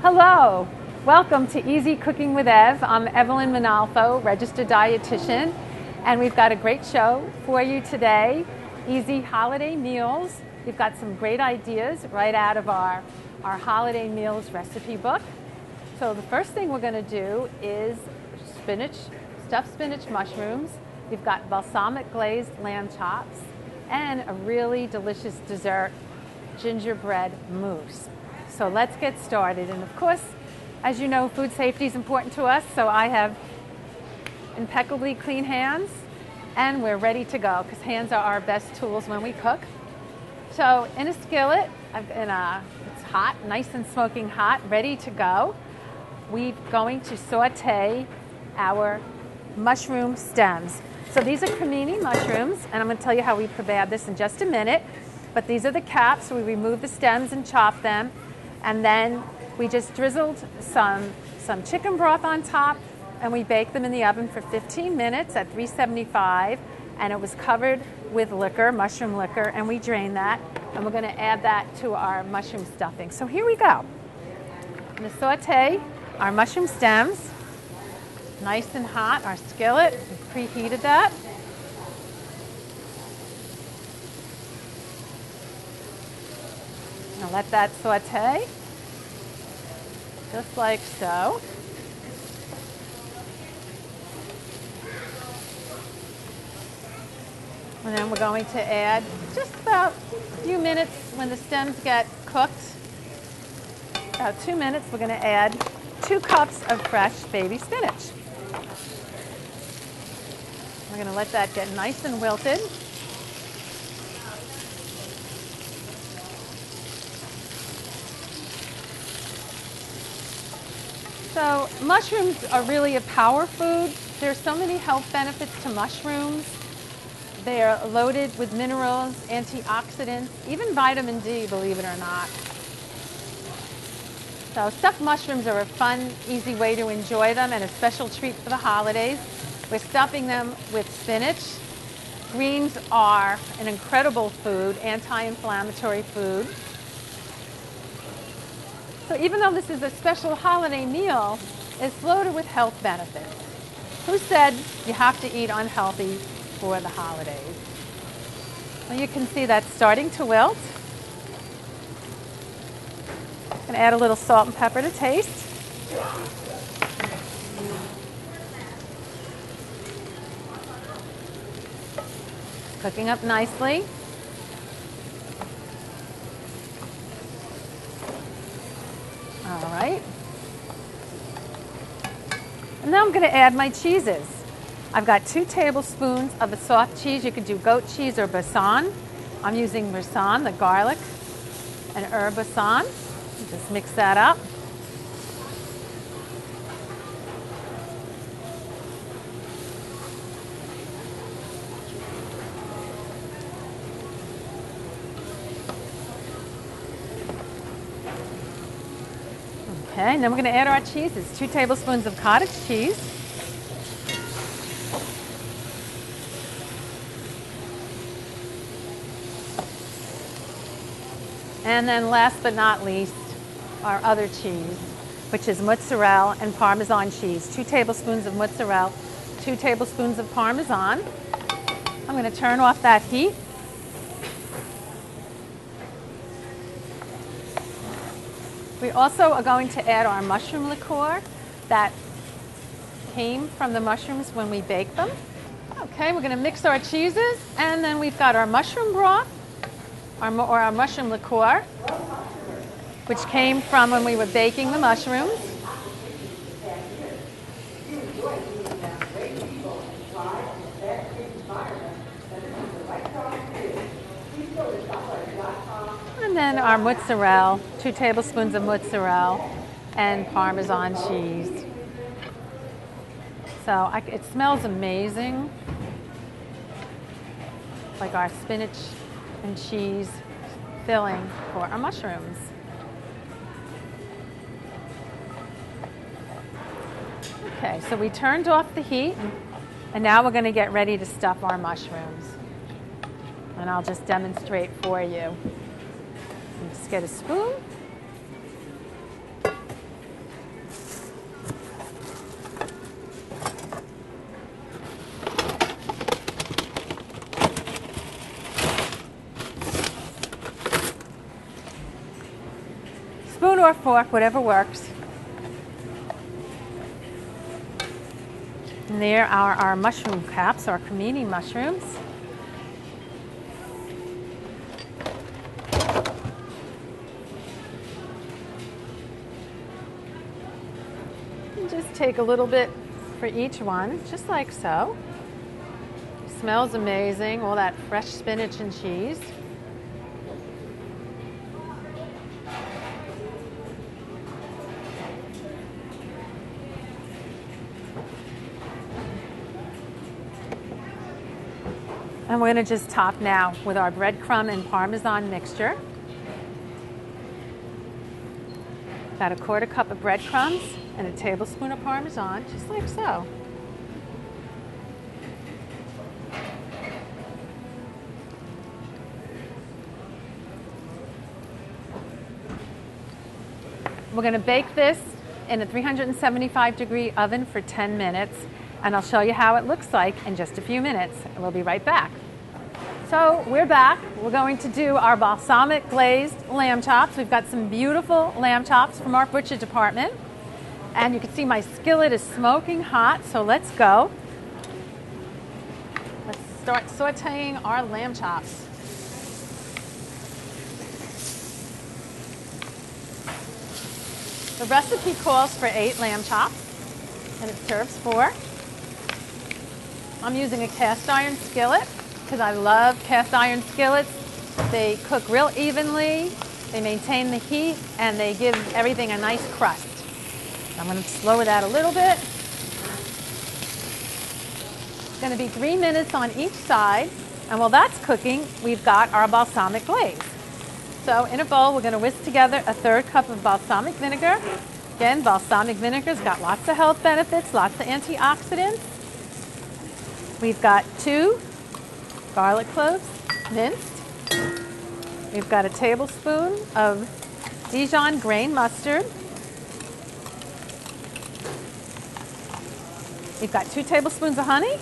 Hello, welcome to Easy Cooking with Ev. I'm Evelyn Minalfo, registered dietitian, and we've got a great show for you today. Easy holiday meals. We've got some great ideas right out of our holiday meals recipe book. So the first thing we're going to do is stuffed spinach mushrooms. We've got balsamic glazed lamb chops and a really delicious dessert, gingerbread mousse. So let's get started. And of course, as you know, food safety is important to us, so I have impeccably clean hands and we're ready to go because hands are our best tools when we cook. So in a skillet, it's hot, nice and smoking hot, ready to go. We're going to saute our mushroom stems. So these are cremini mushrooms, and I'm going to tell you how we prepare this in just a minute. But these are the caps. We remove the stems and chop them, and then we just drizzled some chicken broth on top, and we baked them in the oven for 15 minutes at 375, and it was covered with liquor, mushroom liquor, and we drained that, and we're going to add that to our mushroom stuffing. So here we go. I'm going to saute our mushroom stems. Nice and hot, our skillet, we preheated that. Now let that saute, just like so. And then we're going to add just about a few minutes when the stems get cooked. About 2 minutes, we're going to add 2 cups of fresh baby spinach. We're going to let that get nice and wilted. So mushrooms are really a power food. There's so many health benefits to mushrooms. They are loaded with minerals, antioxidants, even vitamin D, believe it or not. So stuffed mushrooms are a fun, easy way to enjoy them and a special treat for the holidays. We're stuffing them with spinach. Greens are an incredible food, anti-inflammatory food. So even though this is a special holiday meal, it's loaded with health benefits. Who said you have to eat unhealthy for the holidays? Well, you can see that's starting to wilt. And add a little salt and pepper to taste. Cooking up nicely. All right. And now I'm going to add my cheeses. I've got 2 tablespoons of a soft cheese. You could do goat cheese or Boursin. I'm using Boursin, the garlic and herb Boursin. Just mix that up. Okay, and then we're going to add our cheeses. 2 tablespoons of cottage cheese. And then last but not least, our other cheese, which is mozzarella and Parmesan cheese. 2 tablespoons of mozzarella, 2 tablespoons of Parmesan. I'm going to turn off that heat. We also are going to add our mushroom liqueur that came from the mushrooms when we baked them. Okay, we're going to mix our cheeses, and then we've got our mushroom broth, our mushroom liqueur, which came from when we were baking the mushrooms. And then our mozzarella, 2 tablespoons of mozzarella and Parmesan cheese. So it smells amazing, like our spinach and cheese filling for our mushrooms. Okay, so we turned off the heat, and now we're going to get ready to stuff our mushrooms. And I'll just demonstrate for you. Just get a spoon. Spoon or fork, whatever works. And there are our mushroom caps, our cremini mushrooms. And just take a little bit for each one, just like so. Smells amazing, all that fresh spinach and cheese. And we're going to just top now with our breadcrumb and Parmesan mixture. About a quarter cup of breadcrumbs and a tablespoon of Parmesan, just like so. We're going to bake this in a 375-degree oven for 10 minutes, and I'll show you how it looks like in just a few minutes. We'll be right back. So we're back. We're going to do our balsamic glazed lamb chops. We've got some beautiful lamb chops from our butcher department, and you can see my skillet is smoking hot, so let's go. Let's start sauteing our lamb chops. The recipe calls for 8 lamb chops, and it serves 4. I'm using a cast iron skillet because I love cast iron skillets. They cook real evenly, they maintain the heat, and they give everything a nice crust. I'm going to lower that a little bit. It's going to be 3 minutes on each side, and while that's cooking, we've got our balsamic glaze. So in a bowl, we're going to whisk together a 1/3 cup of balsamic vinegar. Again, balsamic vinegar's got lots of health benefits, lots of antioxidants. We've got 2 garlic cloves, minced. We've got a tablespoon of Dijon grain mustard. We've got 2 tablespoons of honey.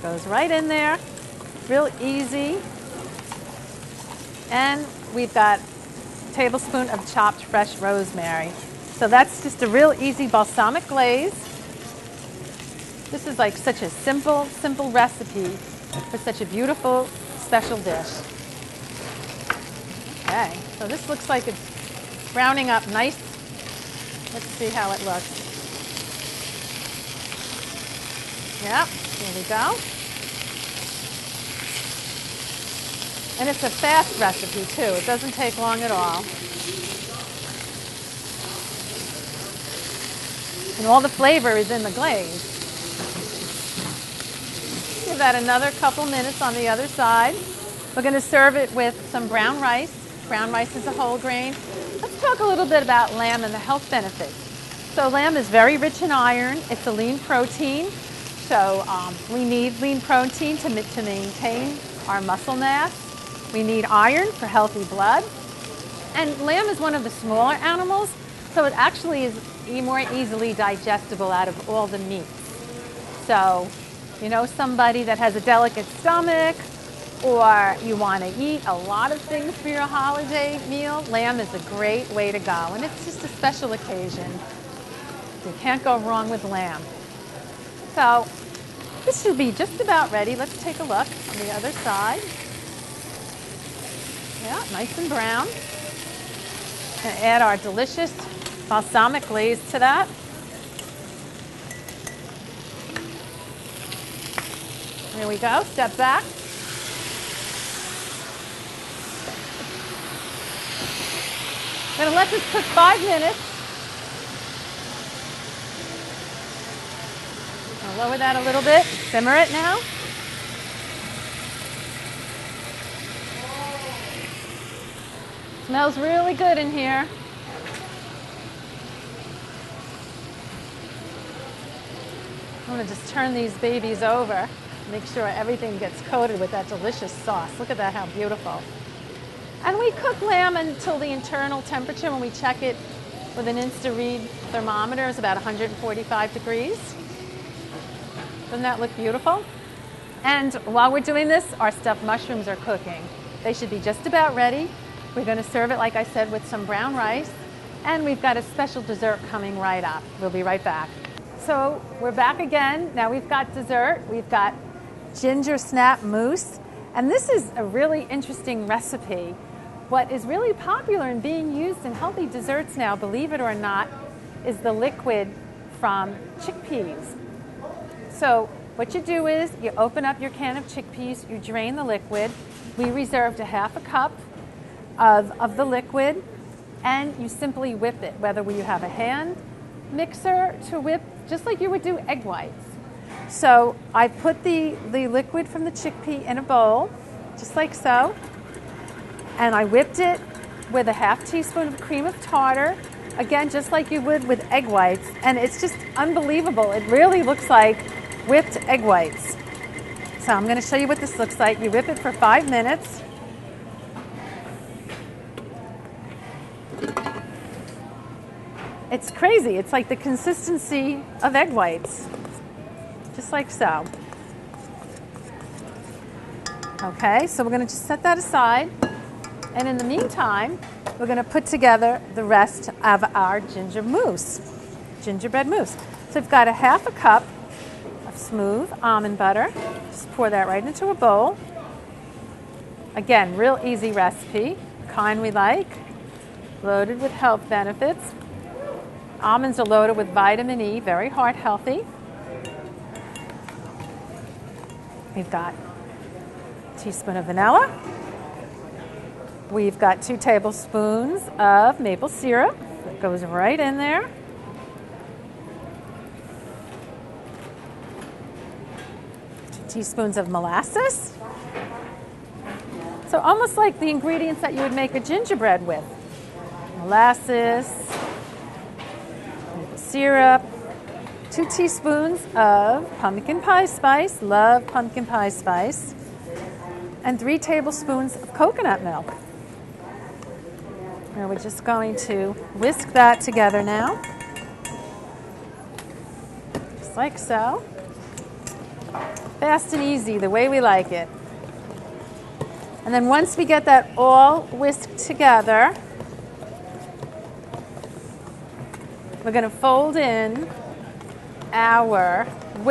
Goes right in there, real easy. And we've got a tablespoon of chopped fresh rosemary. So that's just a real easy balsamic glaze. This is like such a simple recipe for such a beautiful, special dish. Okay, so this looks like it's browning up nice. Let's see how it looks. Yep, here we go. And it's a fast recipe too. It doesn't take long at all. And all the flavor is in the glaze. Give that another couple minutes on the other side. We're going to serve it with some brown rice. Brown rice is a whole grain. Let's talk a little bit about lamb and the health benefits. So lamb is very rich in iron. It's a lean protein. So we need lean protein to maintain our muscle mass. We need iron for healthy blood. And lamb is one of the smaller animals, so it actually is more easily digestible out of all the meats. So, you know, somebody that has a delicate stomach, or you want to eat a lot of things for your holiday meal, lamb is a great way to go. And it's just a special occasion. You can't go wrong with lamb. So this should be just about ready. Let's take a look on the other side. Yeah, nice and brown. And add our delicious balsamic glaze to that. There we go. Step back. I'm going to let this cook 5 minutes. I'll lower that a little bit. Simmer it now. Smells really good in here. I'm going to just turn these babies over. Make sure everything gets coated with that delicious sauce. Look at that, how beautiful. And we cook lamb until the internal temperature when we check it with an InstaRead thermometer is about 145 degrees. Doesn't that look beautiful? And while we're doing this, our stuffed mushrooms are cooking. They should be just about ready. We're going to serve it, like I said, with some brown rice. And we've got a special dessert coming right up. We'll be right back. So we're back again. Now we've got dessert. We've got Gingersnap Mousse. And this is a really interesting recipe. What is really popular and being used in healthy desserts now, believe it or not, is the liquid from chickpeas. So what you do is you open up your can of chickpeas, you drain the liquid. We reserved a half a cup of the liquid, and you simply whip it, whether you have a hand mixer to whip, just like you would do egg whites. So I put the liquid from the chickpea in a bowl, just like so, and I whipped it with a half teaspoon of cream of tartar, again, just like you would with egg whites, and it's just unbelievable. It really looks like whipped egg whites. So I'm going to show you what this looks like. You whip it for 5 minutes. It's crazy. It's like the consistency of egg whites, just like so. Okay, so we're going to just set that aside. And in the meantime, we're going to put together the rest of our gingerbread mousse. So we've got a half a cup of smooth almond butter. Just pour that right into a bowl. Again, real easy recipe, kind we like, loaded with health benefits. Almonds are loaded with vitamin E, very heart healthy. We've got a teaspoon of vanilla. We've got 2 tablespoons of maple syrup. That goes right in there. Teaspoons of molasses. So almost like the ingredients that you would make a gingerbread with. Molasses, maple syrup, 2 teaspoons of pumpkin pie spice, love pumpkin pie spice, and 3 tablespoons of coconut milk. And we're just going to whisk that together now, just like so. Fast and easy, the way we like it. And then once we get that all whisked together, we're going to fold in our whip.